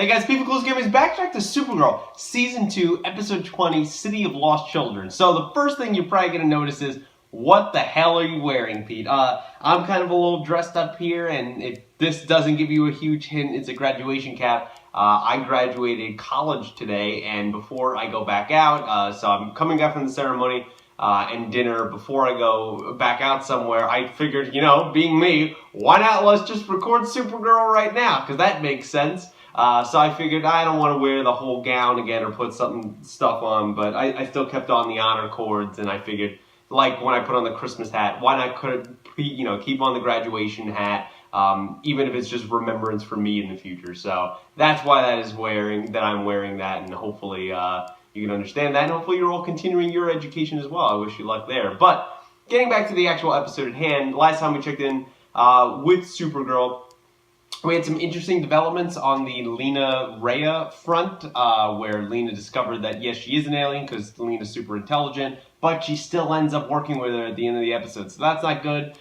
Hey guys, People Close Gaming's backtrack to Supergirl, Season 2, Episode 20, City of Lost Children. So the first thing you're probably going to notice is, what the hell are you wearing, Pete? I'm kind of a little dressed up here, and if this doesn't give you a huge hint, it's a graduation cap. I graduated college today, and before I go back out, so I'm coming back from the ceremony and dinner, before I go back out somewhere, I figured, you know, being me, why not let's just record Supergirl right now, because that makes sense. So I figured I don't want to wear the whole gown again or put stuff on, but I still kept on the honor cords, and I figured, like when I put on the Christmas hat, why not keep on the graduation hat, even if it's just remembrance for me in the future. So that's why I'm wearing that, and hopefully you can understand that, and hopefully you're all continuing your education as well. I wish you luck there. But getting back to the actual episode at hand, last time we checked in with Supergirl, we had some interesting developments on the Rhea front, where Lena discovered that, yes, she is an alien because Lena's super intelligent, but she still ends up working with her at the end of the episode, so that's not good.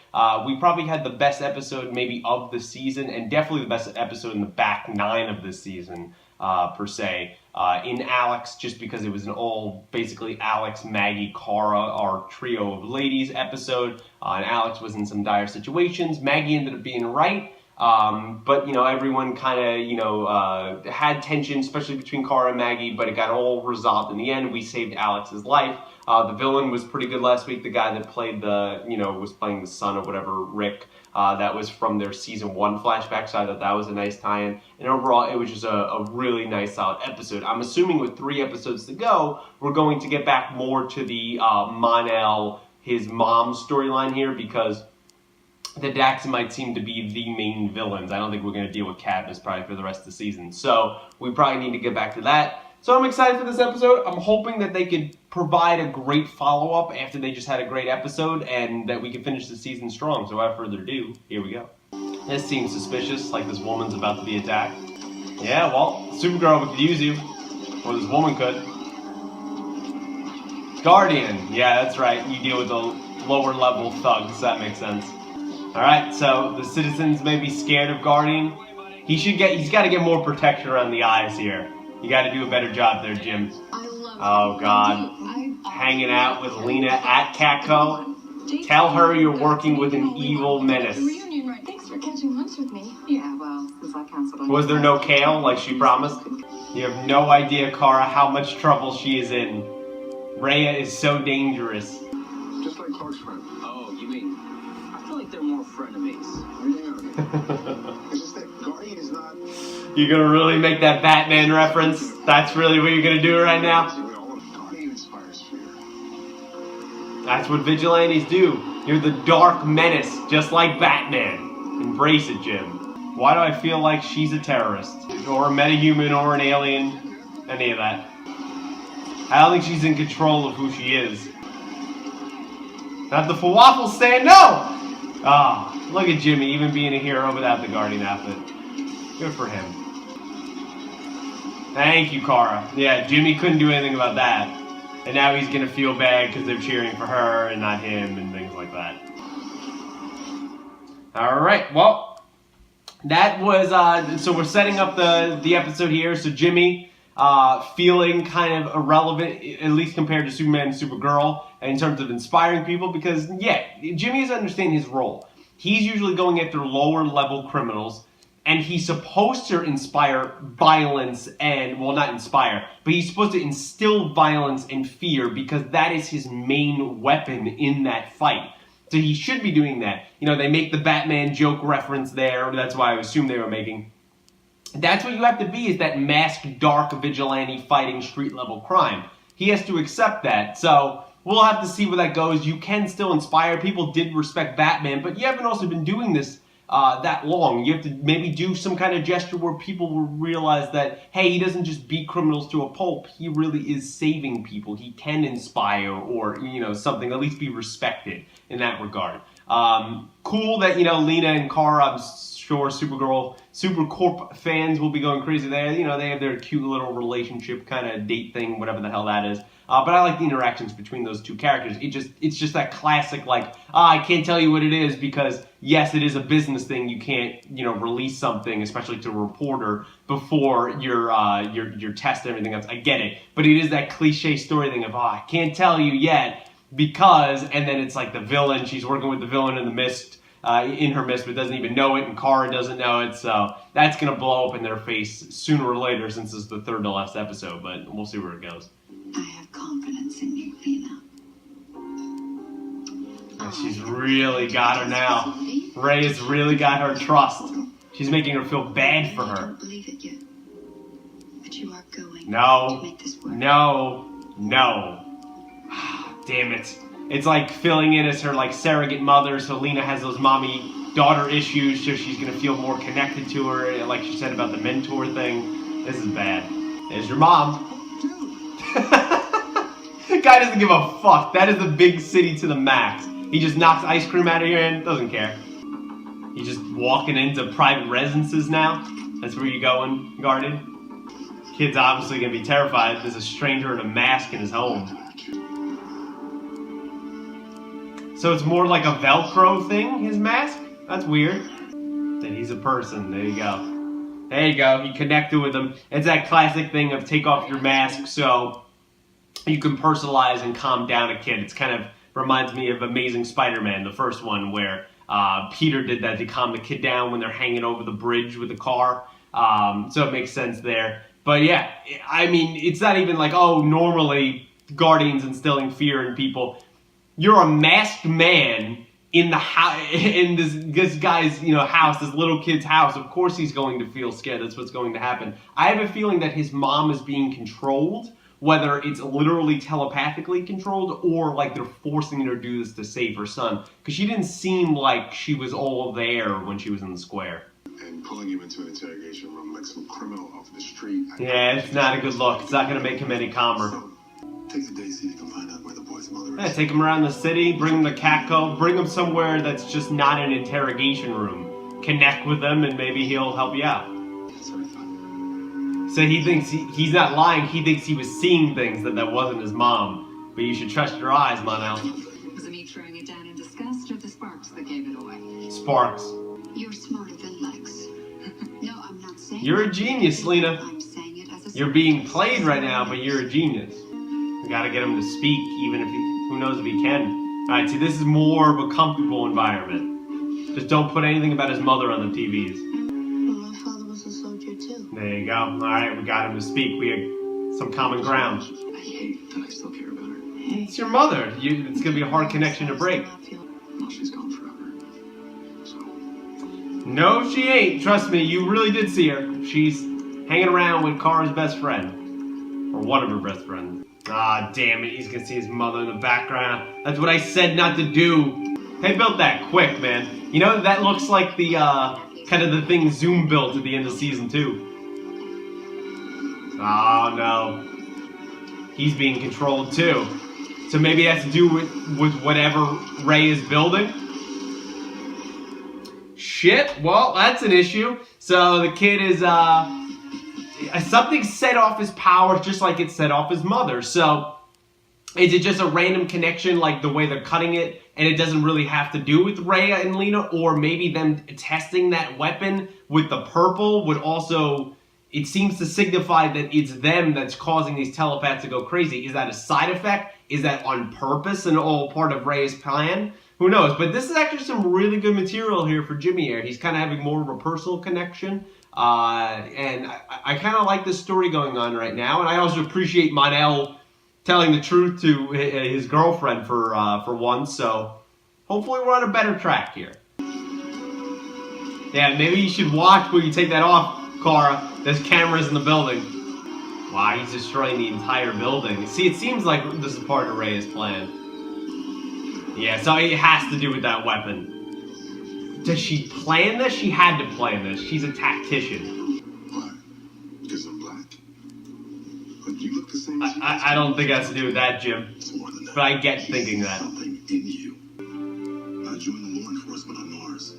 We probably had the best episode maybe of the season, and definitely the best episode in the back 9 of the season, per se, in Alex, just because it was an all, basically Alex, Maggie, Kara, our trio of ladies episode, and Alex was in some dire situations. Maggie ended up being right. But, you know, everyone kind of, had tension, especially between Kara and Maggie, but it got all resolved in the end. We saved Alex's life. The villain was pretty good last week. The guy that played was playing the son or whatever, Rick, that was from their Season 1 flashback, so I thought that was a nice tie-in. And overall, it was just a really nice, solid episode. I'm assuming with 3 episodes to go, we're going to get back more to the Mon-El, his mom storyline here, because the Daxamites seem to be the main villains. I don't think we're going to deal with Cadmus probably for the rest of the season. So we probably need to get back to that. So I'm excited for this episode. I'm hoping that they could provide a great follow-up after they just had a great episode, and that we can finish the season strong. So without further ado, here we go. This seems suspicious, like this woman's about to be attacked. Yeah, well, Supergirl could use you. Or this woman could. Guardian. Yeah, that's right. You deal with the lower level thugs. That makes sense. Alright, so the citizens may be scared of Guardian. He's got to get more protection around the eyes here. You got to do a better job there, Jim. Oh, God. Hanging out with Lena at Catco. Tell her you're working with an evil menace. Thanks for catching lunch with me. Yeah, well, since I canceled. Was there no kale, like she promised? You have no idea, Kara, how much trouble she is in. Rhea is so dangerous. Just like Clark's friend. Oh, you mean... I feel like they're more frenemies. It's just that Guardian is not... You're gonna really make that Batman reference? That's really what you're gonna do right now? Guardian inspires fear. That's what vigilantes do. You're the dark menace, just like Batman. Embrace it, Jim. Why do I feel like she's a terrorist? Or a metahuman or an alien? Any of that. I don't think she's in control of who she is. Not the falafel stand, no! Ah, look at Jimmy, even being a hero without the Guardian outfit. Good for him. Thank you, Kara. Yeah, Jimmy couldn't do anything about that. And now he's gonna feel bad because they're cheering for her and not him and things like that. Alright, well, that was, so we're setting up the episode here. So Jimmy, feeling kind of irrelevant, at least compared to Superman and Supergirl, in terms of inspiring people, because, yeah, Jimmy has to understand his role. He's usually going after lower-level criminals, and he's supposed to inspire violence and, well, not inspire, but he's supposed to instill violence and fear, because that is his main weapon in that fight. So he should be doing that. You know, they make the Batman joke reference there, that's why I assume they were making. That's what you have to be, is that masked, dark vigilante fighting street-level crime. He has to accept that, so we'll have to see where that goes. You can still inspire. People did respect Batman, but you haven't also been doing this that long. You have to maybe do some kind of gesture where people will realize that, hey, he doesn't just beat criminals to a pulp. He really is saving people. He can inspire or, you know, something, at least be respected in that regard. Cool that, you know, Lena and Kara, I'm sure Supergirl, Supercorp fans will be going crazy there. You know, they have their cute little relationship kind of date thing, whatever the hell that is. But I like the interactions between those two characters. It's just that classic, like, I can't tell you what it is because, yes, it is a business thing. You can't, release something, especially to a reporter, before your test and everything else. I get it. But it is that cliche story thing of, I can't tell you yet because, and then it's like the villain. She's working with the villain in the mist. In her mist, but doesn't even know it, and Kara doesn't know it, so that's going to blow up in their face sooner or later since it's the third to last episode, but we'll see where it goes. I have confidence in you, Lena. She's really got her now. Ray has really got her trust. She's making her feel bad for her. I don't believe it yet, but you are going to No, make this work. no. Damn it. It's like filling in as her like surrogate mother, so Lena has those mommy-daughter issues, so she's going to feel more connected to her, like she said about the mentor thing. This is bad. There's your mom. The guy doesn't give a fuck. That is the big city to the max. He just knocks ice cream out of your hand, doesn't care. He's just walking into private residences now. That's where you going, guarded. Kid's obviously going to be terrified. There's a stranger in a mask in his home. So it's more like a Velcro thing, his mask? That's weird. Then he's a person. There you go. There you go. He connected with him. It's that classic thing of take off your mask so you can personalize and calm down a kid. It's kind of reminds me of Amazing Spider-Man, the first one, where Peter did that to calm the kid down when they're hanging over the bridge with the car. So it makes sense there. But yeah, I mean, it's not even like, normally Guardians instilling fear in people. You're a masked man in the in this guy's house, this little kid's house. Of course he's going to feel scared. That's what's going to happen. I have a feeling that his mom is being controlled, whether it's literally telepathically controlled or like they're forcing her to do this to save her son. Because she didn't seem like she was all there when she was in the square. And pulling him into an interrogation room like some criminal off the street. Yeah, it's not a good look. It's not going to make him any calmer. So, take the day so you can find out where the boy's mother is. Yeah, take him around the city, bring him to Catco, bring him somewhere that's just not an interrogation room. Connect with him and maybe he'll help you out. That's what I thought. So he thinks he's not lying, he thinks he was seeing things that wasn't his mom. But you should trust your eyes, Monel. Was it me throwing it down in disgust or the sparks that gave it away? Sparks. You're smarter than Lex. No, I'm not saying You're a genius, Lena. I'm saying it as a You're being played right now, but you're a genius. We gotta get him to speak, even if who knows if he can. Alright, see, this is more of a comfortable environment. Just don't put anything about his mother on the TVs. My father was a soldier too. There you go. Alright, we got him to speak. We had some common ground. I hate that I still care about her. It's your mother. It's gonna be a hard connection to break. Well, she's gone forever. So, No, she ain't. Trust me, you really did see her. She's hanging around with Kara's best friend. Or one of her best friends. Ah, damn it. He's gonna see his mother in the background. That's what I said not to do. They built that quick, man. You know, that looks like the, kind of the thing Zoom built at the end of season 2. Oh, no. He's being controlled, too. So maybe it has to do with whatever Ray is building. Shit, well, that's an issue. So the kid is, something set off his powers just like it set off his mother. So is it just a random connection like the way they're cutting it and it doesn't really have to do with Rhea and Lena? Or maybe them testing that weapon with the purple would also, it seems to signify that it's them that's causing these telepaths to go crazy. Is that a side effect? Is that on purpose and all part of Rey's plan? Who knows? But this is actually some really good material here for Jimmy here. He's kind of having more of a personal connection. And I kind of like this story going on right now. And I also appreciate Monel telling the truth to his girlfriend for once. So hopefully we're on a better track here. Yeah, maybe you should watch when you take that off, Kara. There's cameras in the building. Wow, he's destroying the entire building. See, it seems like this is part of Rey's plan. Yeah, so it has to do with that weapon. Does she plan this? She had to plan this. She's a tactician. why? Because I'm black? But you look the same as I don't think it has to do with that, Jim. It's more than that. But I get thinking that. Something in you. I joined the law enforcement on Mars.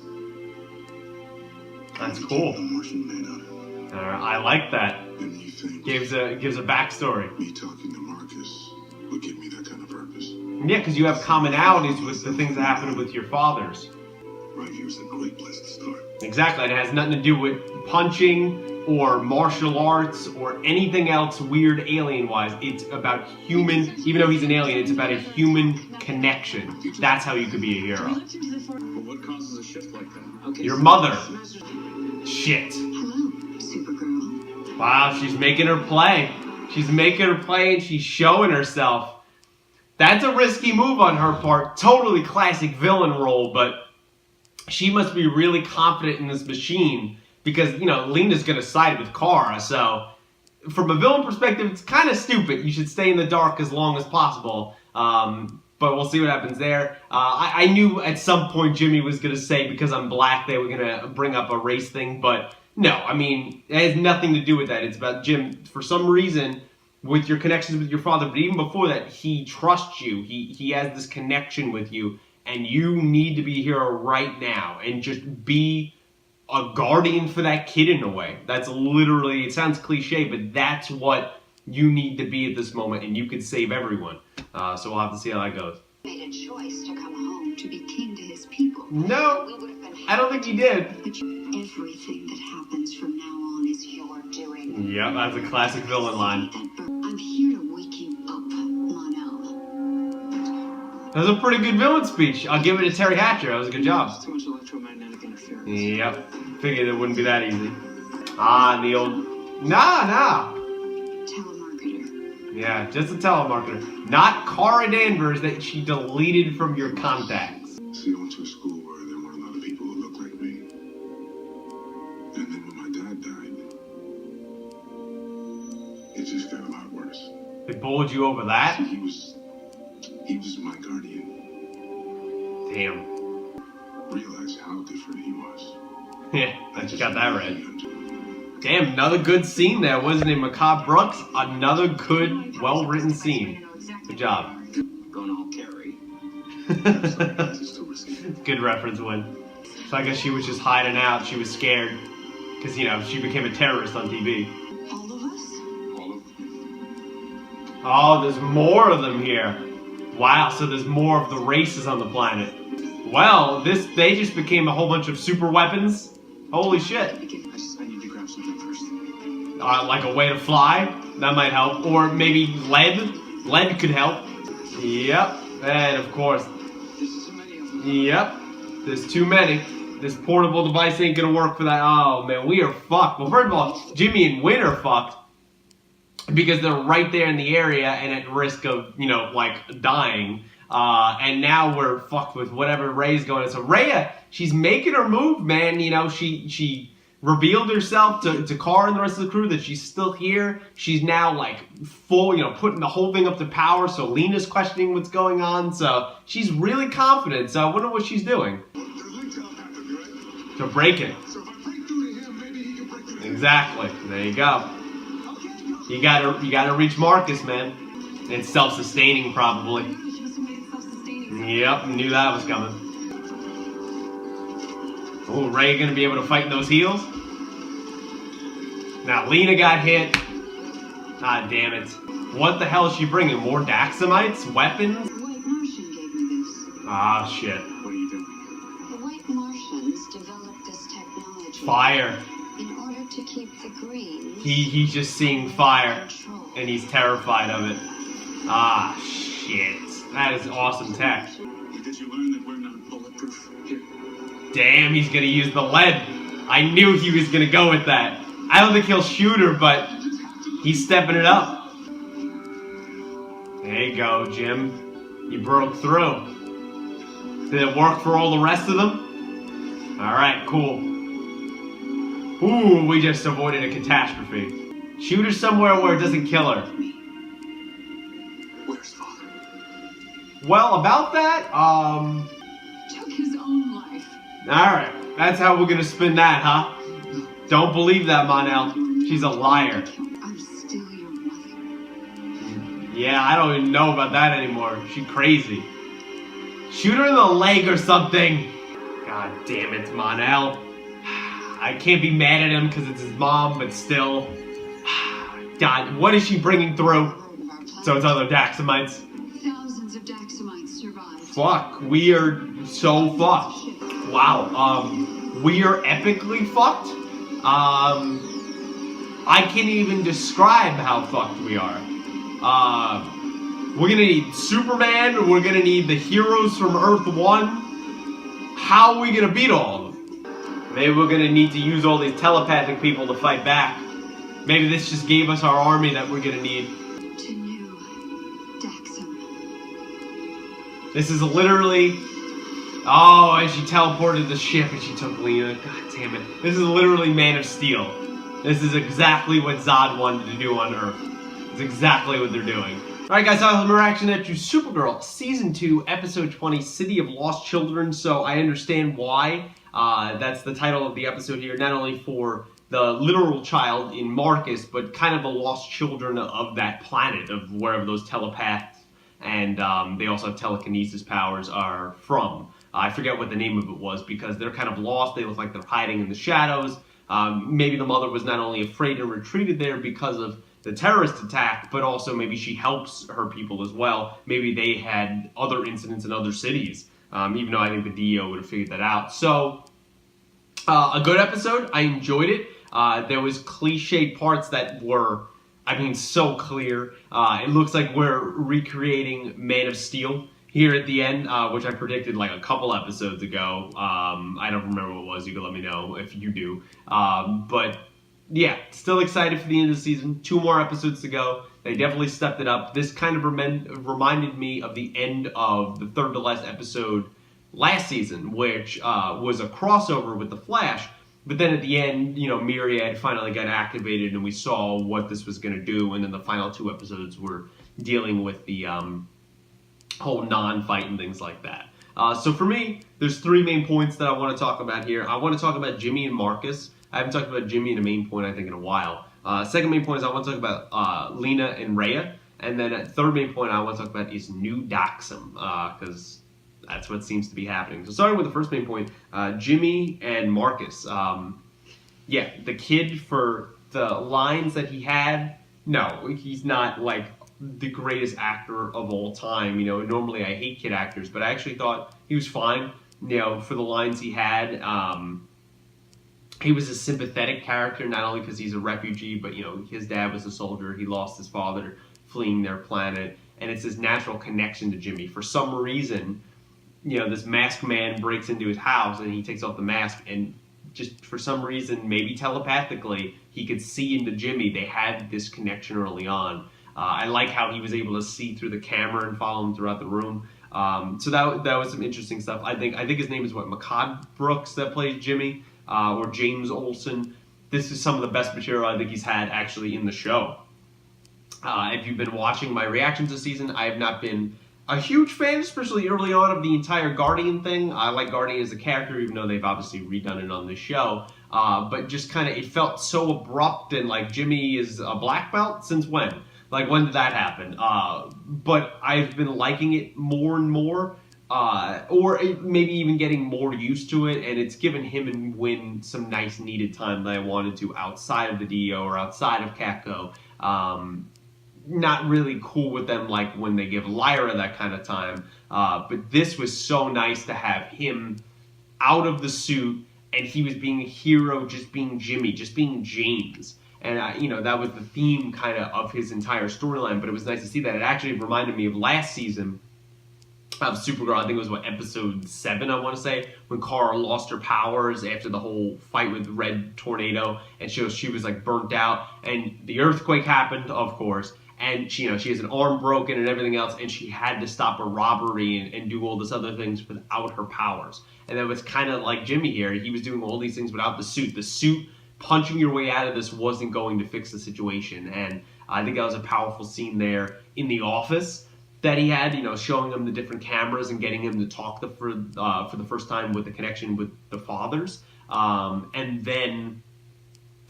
That's I cool. became a Martian manhunter. I like that. And you think Gives a backstory. me talking to Marcus would give me that kind of purpose. Yeah, because you have commonalities with the things that happened with your fathers. Right here's a great place to start. Exactly, and it has nothing to do with punching or martial arts or anything else weird alien-wise. It's about human, even though he's an alien, it's about a human connection. That's how you could be a hero. But what causes a shift like that? Okay, Your mother. Shit. Hello, Supergirl. Wow, she's making her play. She's making her play and she's showing herself. That's a risky move on her part. Totally classic villain role, but she must be really confident in this machine because, you know, Lena's going to side with Kara. So, from a villain perspective, it's kind of stupid. You should stay in the dark as long as possible. But we'll see what happens there. I knew at some point Jimmy was going to say because I'm black they were going to bring up a race thing. But no, I mean, it has nothing to do with that. It's about Jim, for some reason, with your connections with your father. But even before that, he trusts you. He has this connection with you. And you need to be a hero right now and just be a guardian for that kid in a way. That's literally, it sounds cliche, but that's what you need to be at this moment, and you can save everyone. So we'll have to see how that goes. Made a choice to come home to be king to his people. No, We would have been I don't think he did. Everything that happens from now on is your doing. Yep, that's a classic villain line. I'm here to wake you up, Mon-El. That was a pretty good villain speech. I'll give it to Terry Hatcher. That was a good job. Too much electromagnetic interference. Yep, figured it wouldn't be that easy. Ah, and the old... Nah. Telemarketer. Yeah, just a telemarketer. Not Kara Danvers that she deleted from your contacts. See, I went to a school where there weren't a lot of people who looked like me. And then when my dad died, it just got a lot worse. They bullied you over that? He was my guardian. Damn. Realized how different he was. Yeah, I just got that right. Damn, another good scene there, wasn't it, Macabre Brooks? Another good, well-written scene. Good job. Going all Carrie. Good reference, Win. So I guess she was just hiding out. She was scared. Because, you know, she became a terrorist on TV. All of us? All of them. Oh, there's more of them here. Wow, so there's more of the races on the planet. Well, they just became a whole bunch of super weapons. Holy shit. I need to grab something first. Like a way to fly? That might help. Or maybe lead? Lead could help. Yep. And of course. There's too many of them. Yep. There's too many. This portable device ain't gonna work for that. Oh man, we are fucked. Well, first of all, Jimmy and Win are fucked. Because they're right there in the area and at risk of, you know, like, dying. And now we're fucked with whatever Rhea's going on. So Rhea, she's making her move, man. You know, she revealed herself to Kara and the rest of the crew that she's still here. She's now, like, full, you know, putting the whole thing up to power. So Lena's questioning what's going on. So she's really confident. So I wonder what she's doing. To break it. So if I break through to him, maybe he can break through to him. Exactly. There you go. You gotta reach Marcus, man. It's self-sustaining, probably. Yep, knew that was coming. Oh, Rhea gonna be able to fight in those heels? Now, Lena got hit. Ah, damn it. What the hell is she bringing? More Daxamites? Weapons? The White Martian gave me this. Ah, shit. What are you doing? The White Martians developed this technology. Fire. In order to keep the green. He's just seeing fire, and he's terrified of it. Ah, shit. That is awesome tech. Did you learn that we're not bulletproof? Here. Damn, he's gonna use the lead. I knew he was gonna go with that. I don't think he'll shoot her, but he's stepping it up. There you go, Jim. You broke through. Did it work for all the rest of them? Alright, cool. Ooh, we just avoided a catastrophe. Shoot her somewhere where it doesn't kill her. Where's father? Well, about that, Took his own life. alright. That's how we're gonna spin that, huh? Don't believe that, Mon-El. She's a liar. I'm still your mother. Yeah, I don't even know about that anymore. She crazy. Shoot her in the leg or something. God damn it, Mon-El. I can't be mad at him because it's his mom, but still. God, what is she bringing through? So it's other Daxamites. fuck, we are so fucked. Wow, we are epically fucked. I can't even describe how fucked we are. We're gonna need Superman, we're gonna need the heroes from Earth 1. How are we gonna beat all of them? Maybe we're gonna need to use all these telepathic people to fight back. Maybe this just gave us our army that we're gonna need. To New Daxam. This is literally... Oh, and she teleported the ship and she took Lena. God damn it. This is literally Man of Steel. This is exactly what Zod wanted to do on Earth. It's exactly what they're doing. Alright guys, I have a reaction to Supergirl, Season 2, Episode 20, City of Lost Children. So I understand why. That's the title of the episode here. Not only for the literal child in Marcus, but kind of the lost children of that planet, of wherever those telepaths and they also have telekinesis powers are from. I forget what the name of it was because they're kind of lost. They look like they're hiding in the shadows. Maybe the mother was not only afraid and retreated there because of the terrorist attack, but also maybe she helps her people as well. Maybe they had other incidents in other cities, even though I think the DEO would have figured that out. So, a good episode. I enjoyed it. There was cliche parts that were, I mean, so clear. It looks like we're recreating Man of Steel here at the end, which I predicted like a couple episodes ago. I don't remember what it was. You can let me know if you do. But yeah, still excited for the end of the season. 2 more episodes to go. They definitely stepped it up. This kind of reminded me of the end of the third to last episode last season, which was a crossover with The Flash. But then at the end, you know, Myriad finally got activated and we saw what this was going to do. And then the final 2 episodes were dealing with the whole non-fight and things like that. So for me, there's 3 main points that I want to talk about here. I want to talk about Jimmy and Marcus. I haven't talked about Jimmy in a main point, I think, in a while. Second main point is I want to talk about Lena and Rhea. And then third main point I want to talk about is New Daxam, because that's what seems to be happening. So starting with the first main point, Jimmy and Marcus. Yeah, the kid, for the lines that he had, no, he's not like the greatest actor of all time. You know, normally I hate kid actors, but I actually thought he was fine, you know, for the lines he had. He was a sympathetic character, not only because he's a refugee, but, you know, his dad was a soldier. He lost his father fleeing their planet, and it's his natural connection to Jimmy. For some reason, you know, this masked man breaks into his house, and he takes off the mask, and just for some reason, maybe telepathically, he could see into Jimmy. They had this connection early on. I like how he was able to see through the camera and follow him throughout the room. So that was some interesting stuff. I think his name is McCod Brooks that plays Jimmy, or James Olsen. This is some of the best material I think he's had actually in the show. If you've been watching my reactions this season, I have not been a huge fan, especially early on, of the entire Guardian thing. I like Guardian as a character, even though they've obviously redone it on this show. But just kind of, it felt so abrupt, and like Jimmy is a black belt? Since when? Like, when did that happen? But I've been liking it more and more, or maybe even getting more used to it, and it's given him and Win some nice needed time that I wanted to outside of the DEO or outside of Catco. Not really cool with them like when they give Lyra that kind of time, but this was so nice to have him out of the suit, and he was being a hero, just being Jimmy, just being James. And, you know, that was the theme kind of his entire storyline, but it was nice to see that. It actually reminded me of last season of Supergirl. I think it was, episode 7, I want to say, when Kara lost her powers after the whole fight with Red Tornado, and she was like, burnt out, and the earthquake happened, of course, and she, you know, she has an arm broken and everything else, and she had to stop a robbery and do all this other things without her powers. And that was kind of like Jimmy here. He was doing all these things without the suit. The suit, punching your way out of this, wasn't going to fix the situation. And I think that was a powerful scene there in the office that he had, you know, showing him the different cameras and getting him to talk for the first time with the connection with the fathers. And then,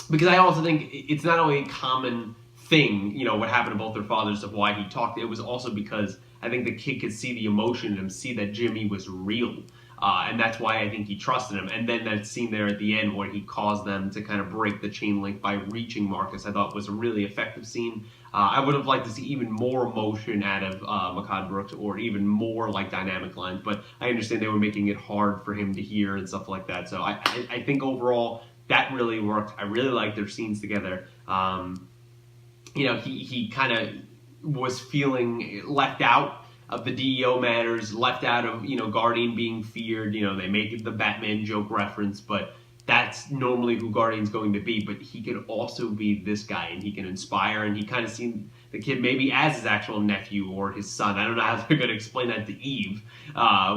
because I also think it's not only a common thing, you know, what happened to both their fathers, of why he talked, it was also because I think the kid could see the emotion in him, see that Jimmy was real. And that's why I think he trusted him. And then that scene there at the end where he caused them to kind of break the chain link by reaching Marcus, I thought was a really effective scene. I would have liked to see even more emotion out of Makad Brooks, or even more like dynamic lines, but I understand they were making it hard for him to hear and stuff like that. So I think overall that really worked. I really liked their scenes together. He kind of was feeling left out of the DEO matters, left out of, Guardian being feared. They make the Batman joke reference, but that's normally who Guardian's going to be. But he could also be this guy, and he can inspire, and he kind of seen the kid maybe as his actual nephew or his son. I don't know how they're going to explain that to Eve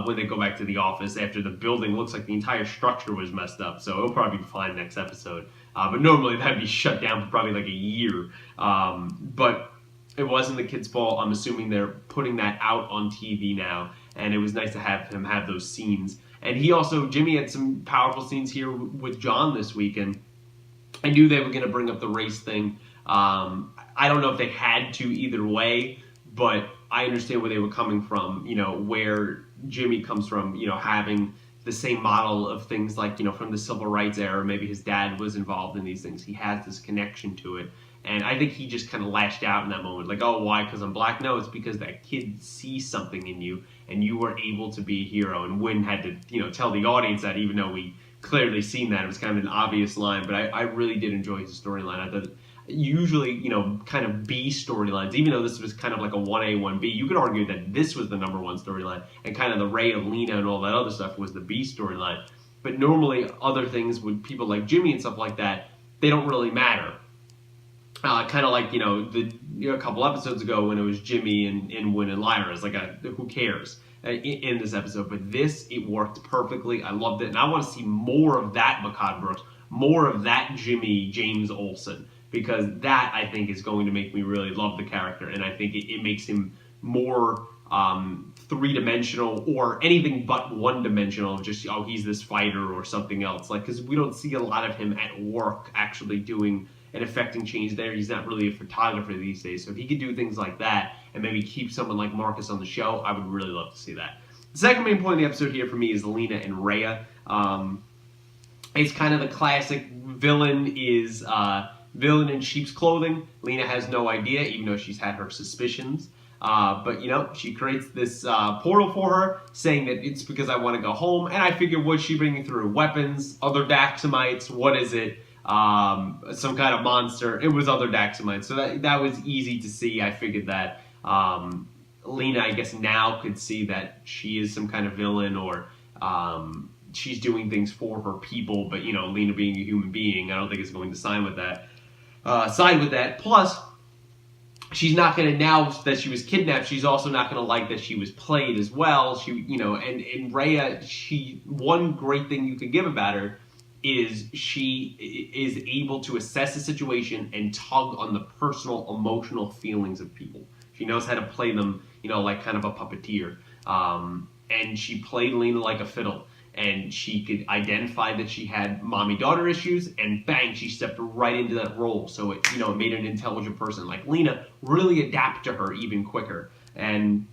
when they go back to the office after the building looks like the entire structure was messed up. So it'll probably be fine next episode. But normally that'd be shut down for probably like a year. But it wasn't the kid's fault. I'm assuming they're putting that out on TV now, and it was nice to have him have those scenes. And Jimmy had some powerful scenes here with John this week, and I knew they were going to bring up the race thing. I don't know if they had to either way, but I understand where they were coming from, where Jimmy comes from, having the same model of things like, from the civil rights era, maybe his dad was involved in these things. He has this connection to it. And I think he just kind of lashed out in that moment. Like, oh, why? Because I'm black? No, it's because that kid sees something in you, and you were able to be a hero. And Wynn had to, tell the audience that, even though we clearly seen that. It was kind of an obvious line. But I really did enjoy his storyline. I thought usually, kind of B storylines, even though this was kind of like a 1A, 1B, you could argue that this was the number one storyline. And kind of the Rhea, Lena, and all that other stuff was the B storyline. But normally, other things with people like Jimmy and stuff like that, they don't really matter. Kind of like, a couple episodes ago when it was Jimmy and Wynn and Lyra. It's like, who cares in this episode? But this, it worked perfectly. I loved it. And I want to see more of that Makad Brooks, more of that Jimmy James Olsen, because that, I think, is going to make me really love the character. And I think it makes him more three-dimensional, or anything but one-dimensional, just, he's this fighter or something else. Like, because we don't see a lot of him at work actually doing and affecting change there. He's not really a photographer these days. So if he could do things like that and maybe keep someone like Marcus on the show, I would really love to see that. The second main point of the episode here for me is Lena and Rhea. It's kind of the classic villain in sheep's clothing. Lena has no idea, even though she's had her suspicions. But, she creates this portal for her, saying that it's because I want to go home. And I figured, what's she bringing through? Weapons? Other Daxamites? What is it? Some kind of monster. It was other Daxamites. So that was easy to see. I figured that Lena, I guess, now could see that she is some kind of villain, or she's doing things for her people. But, Lena being a human being, I don't think it's going to side with that. Plus, she's not going to, now that she was kidnapped, she's also not going to like that she was played as well. And Rhea, one great thing you could give about her is she is able to assess the situation and tug on the personal, emotional feelings of people. She knows how to play them, like kind of a puppeteer. And she played Lena like a fiddle. And she could identify that she had mommy-daughter issues, and bang, she stepped right into that role. So it made her an intelligent person. Like, Lena really adapt to her even quicker. And,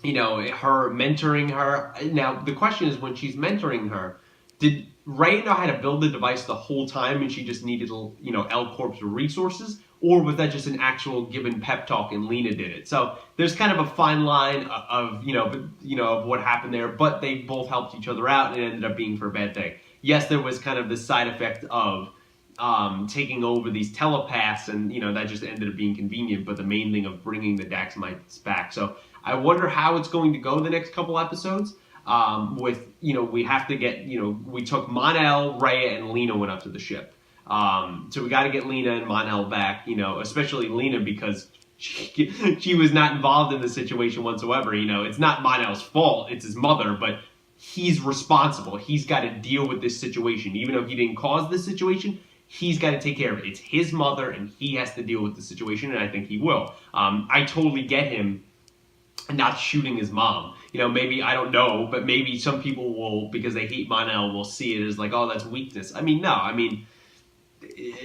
her mentoring her. Now, the question is, when she's mentoring her, did Rhea know how to build the device the whole time and she just needed, L-Corp's resources? Or was that just an actual given pep talk and Lena did it? So there's kind of a fine line of what happened there, but they both helped each other out and it ended up being for a bad thing. Yes, there was kind of the side effect of taking over these telepaths, and that just ended up being convenient, but the main thing of bringing the Daxamites back. So I wonder how it's going to go the next couple episodes. We have to get, we took Mon-El, Rhea, and Lena went up to the ship. So we got to get Lena and Mon-El back, especially Lena, because she was not involved in the situation whatsoever. It's not Mon-El's fault, it's his mother, but he's responsible. He's got to deal with this situation. Even though he didn't cause this situation, he's got to take care of it. It's his mother, and he has to deal with the situation, and I think he will. I totally get him not shooting his mom. Maybe, I don't know, but maybe some people will, because they hate Mon-El, will see it as like, oh, that's weakness.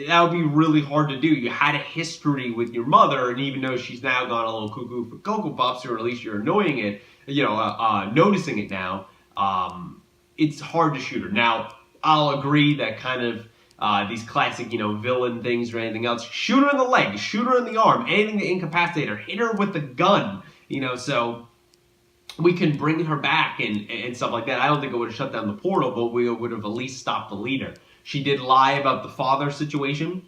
That would be really hard to do. You had a history with your mother, and even though she's now gone a little cuckoo for Cocoa Puffs, or at least you're annoying it, noticing it now, it's hard to shoot her. Now, I'll agree that kind of these classic, villain things or anything else, shoot her in the leg, shoot her in the arm, anything to incapacitate her, hit her with the gun, so we can bring her back and stuff like that. I don't think it would have shut down the portal, but we would have at least stopped the leader. She did lie about the father situation,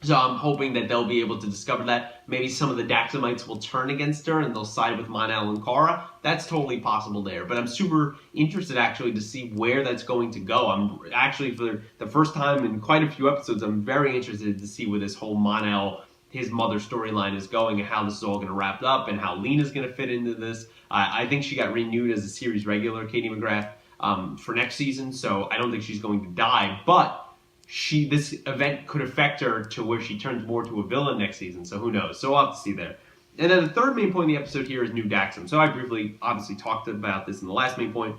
so I'm hoping that they'll be able to discover that. Maybe some of the Daxamites will turn against her and they'll side with Mon-El and Kara. That's totally possible there. But I'm super interested actually to see where that's going to go. I'm actually, for the first time in quite a few episodes, I'm very interested to see where this whole Mon-El, his mother storyline is going and how this is all going to wrap up and how Lena's going to fit into this. I think she got renewed as a series regular, Katie McGrath, for next season, so I don't think she's going to die. But this event could affect her to where she turns more to a villain next season, so who knows? So we'll have to see there. And then the third main point in the episode here is new Daxam. So I briefly, obviously, talked about this in the last main point.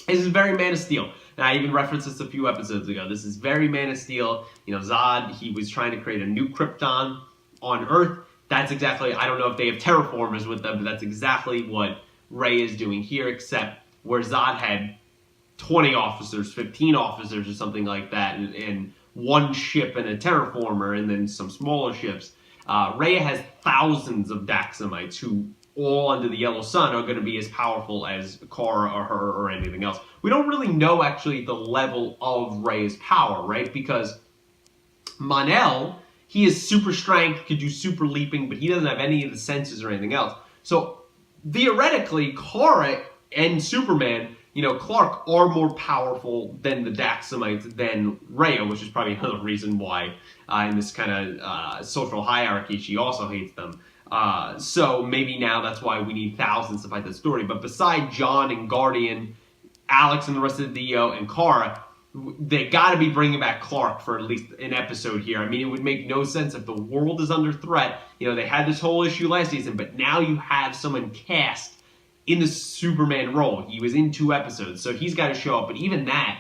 This is very Man of Steel. And I even referenced this a few episodes ago. This is very Man of Steel. Zod, he was trying to create a new Krypton on Earth. That's exactly, I don't know if they have terraformers with them, but that's exactly what Rhea is doing here, except where Zod had 20 officers, 15 officers or something like that, and one ship and a terraformer and then some smaller ships. Rhea has thousands of Daxamites who all under the Yellow Sun are going to be as powerful as Kara or her or anything else. We don't really know actually the level of Rhea's power, right? Because Mon-El, he has super strength, could do super leaping, but he doesn't have any of the senses or anything else. So theoretically, Kara and Superman, Clark are more powerful than the Daxamites than Rhea, which is probably another reason why in this kind of social hierarchy she also hates them. So maybe now that's why we need thousands to fight that story. But beside John and Guardian, Alex and the rest of the DO and Kara, they got to be bringing back Clark for at least an episode here. I mean, it would make no sense if the world is under threat. They had this whole issue last season, but now you have someone cast in the Superman role. He was in 2 episodes, so he's got to show up. But even that,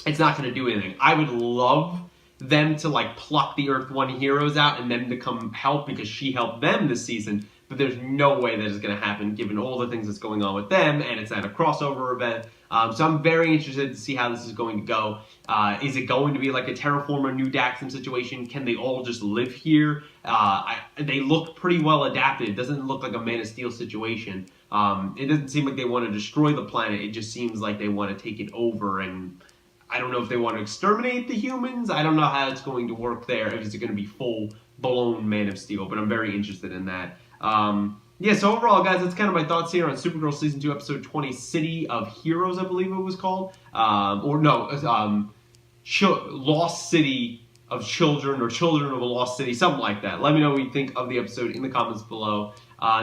it's not going to do anything. I would love them to pluck the Earth 1 heroes out and them to come help because she helped them this season. But there's no way that is going to happen given all the things that's going on with them, and it's at a crossover event. So I'm very interested to see how this is going to go. Is it going to be like a Terraformer New Daxam situation? Can they all just live here? They look pretty well adapted. It doesn't look like a Man of Steel situation. It doesn't seem like they want to destroy the planet. It just seems like they want to take it over, and I don't know if they want to exterminate the humans. I don't know how it's going to work there, if it's going to be full-blown Man of Steel, but I'm very interested in that. Yeah, so overall, guys, that's kind of my thoughts here on Supergirl Season 2, Episode 20, City of Heroes, I believe it was called. Lost City of Children, or Children of a Lost City, something like that. Let me know what you think of the episode in the comments below.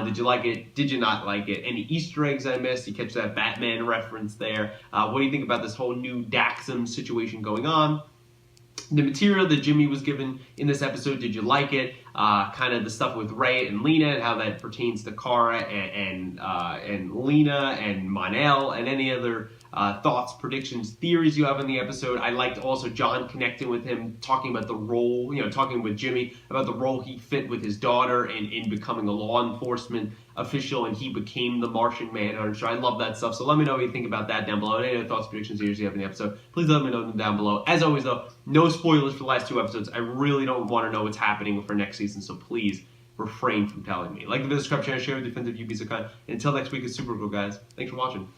Did you like it? Did you not like it? Any Easter eggs I missed? You catch that Batman reference there. What do you think about this whole new Daxam situation going on? The material that Jimmy was given in this episode, did you like it? Kind of the stuff with Rhea and Lena and how that pertains to Kara and Lena and Mon-El and any other thoughts, predictions, theories you have in the episode. I liked also John connecting with him, talking about the role, talking with Jimmy about the role he fit with his daughter in becoming a law enforcement official, and he became the Martian Manhunter. So I love that stuff. So let me know what you think about that down below. And any other thoughts, predictions, theories you have in the episode, please let me know them down below. As always, though, no spoilers for the last 2 episodes. I really don't want to know what's happening for next season, so please refrain from telling me. Like the video, subscribe, share with your friends if you'd be so kind. And until next week, it's Supergirl, guys. Thanks for watching.